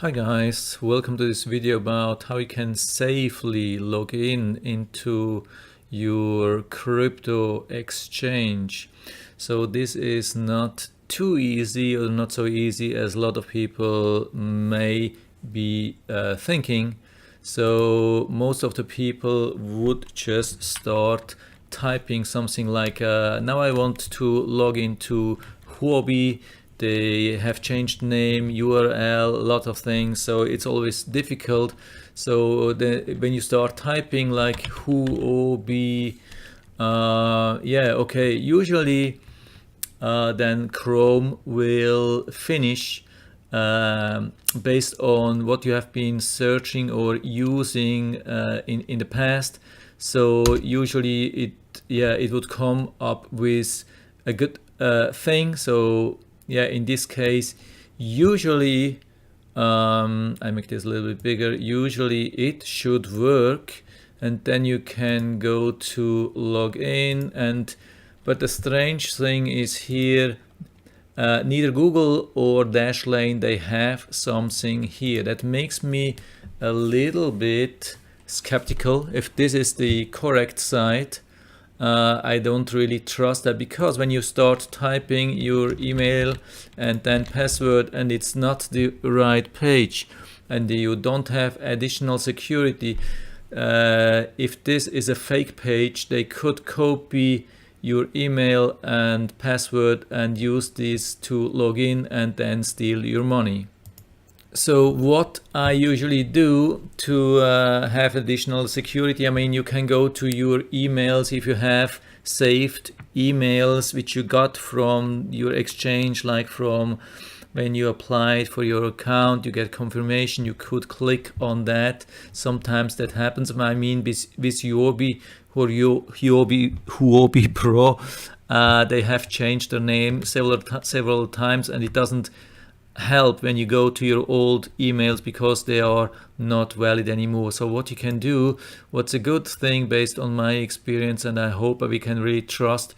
Hi guys, welcome to this video about how you can safely log in into your crypto exchange. So this is not too easy or not so easy as a lot of people may be thinking. So most of the people would just start typing something like now I want to log into Huobi. They have changed name, URL, a lot of things, so it's always difficult. So when you start typing like Huobi, usually then Chrome will finish based on what you have been searching or using in the past. So usually it would come up with a good thing. So in this case, usually I make this a little bit bigger. Usually it should work, and then you can go to log in. But the strange thing is here, neither Google or Dashlane, they have something here that makes me a little bit skeptical if this is the correct site. I don't really trust that, because when you start typing your email and then password and it's not the right page and you don't have additional security, if this is a fake page, they could copy your email and password and use this to log in and then steal your money. So what I usually do to have additional security, I mean, you can go to your emails if you have saved emails which you got from your exchange, like from when you applied for your account, you get confirmation, you could click on that. Sometimes that happens. I mean, with Huobi or Huobi Pro, they have changed their name several times, and it doesn't help when you go to your old emails because they are not valid anymore. So what you can do, what's a good thing based on my experience, and I hope we can really trust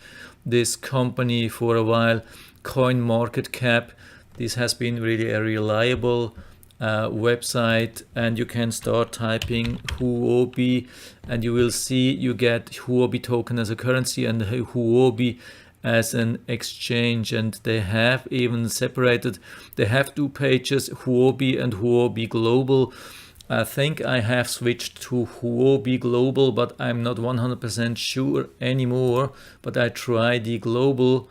this company for a while, CoinMarketCap. This has been really a reliable website, and you can start typing Huobi and you will see you get Huobi token as a currency and Huobi as an exchange, and they have even separated, they have two pages, Huobi and Huobi Global. I think I have switched to Huobi Global, but I'm not 100% sure anymore, but I try the Global,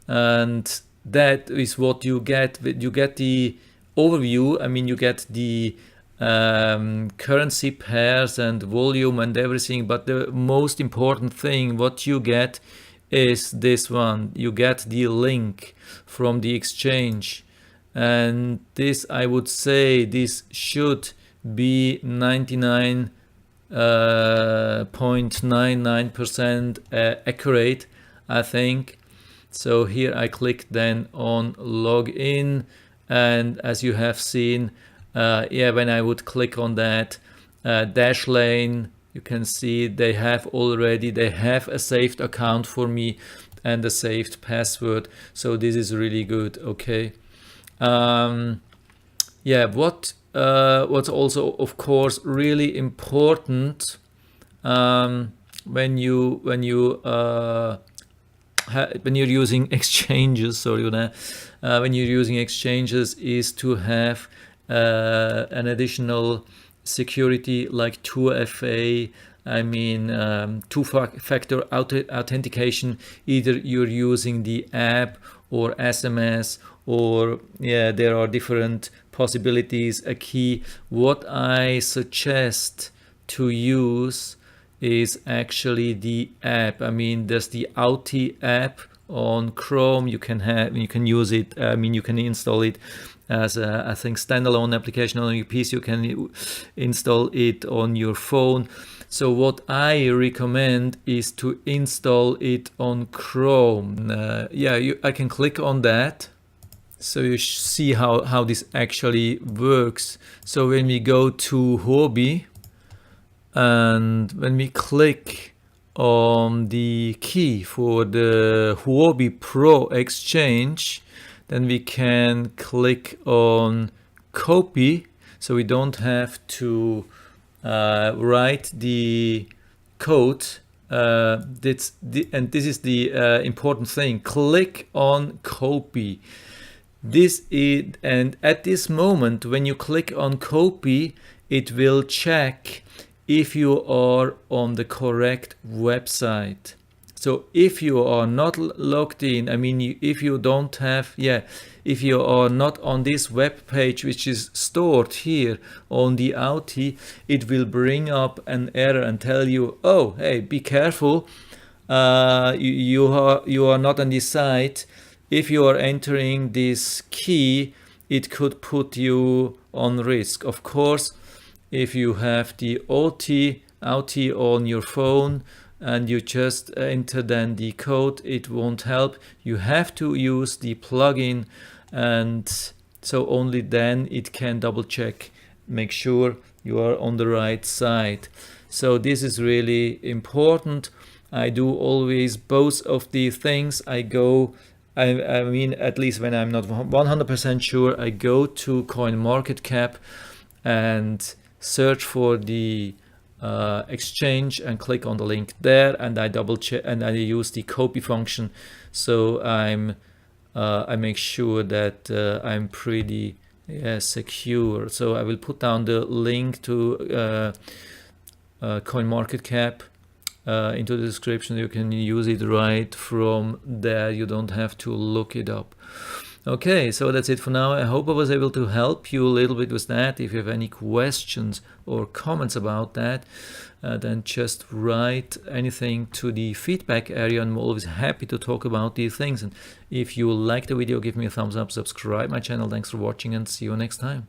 and that is what you get. You get the overview, I mean, you get the currency pairs and volume and everything, but the most important thing what you get is this one. You get the link from the exchange, and this, I would say, this should be 99.99% accurate, I think. So here I click then on login, and as you have seen, when I would click on that, Dashlane, you can see they have a saved account for me and a saved password. So this is really good. Okay. What's also, of course, really important when you're using exchanges, when you're using exchanges, is to have an additional security like 2FA, I mean two-factor authentication. Either you're using the app or SMS, or there are different possibilities, a key. What I suggest to use is actually the app. I mean, there's the Auti app on Chrome. You can use it, I mean, you can install it as a, I think, standalone application on your PC. You can install it on your phone. So what I recommend is to install it on Chrome. I can click on that. So you see how this actually works. So when we go to Huobi, and when we click on the key for the Huobi Pro exchange, then we can click on copy, so we don't have to write the code. And this is the important thing. Click on copy. And at this moment, when you click on copy, it will check if you are on the correct website. So if you are not logged in, I mean, if you don't have, if you are not on this web page, which is stored here on the Auti, it will bring up an error and tell you, oh, hey, be careful, you are not on this site. If you are entering this key, it could put you on risk. Of course, if you have the Auti on your phone, and you just enter then the code, it won't help. You have to use the plugin, and so only then it can double check, make sure you are on the right side. So this is really important. I do always both of these things. I mean, at least when I'm not 100% sure, I go to CoinMarketCap and search for the exchange and click on the link there, and I double check and I use the copy function, so I make sure that I'm pretty secure. So I will put down the link to CoinMarketCap into the description. You can use it right from there. You don't have to look it up. Okay, so that's it for now. I hope I was able to help you a little bit with that. If you have any questions or comments about that, then just write anything to the feedback area. I'm always happy to talk about these things. And if you like the video, give me a thumbs up, subscribe my channel. Thanks for watching, and see you next time.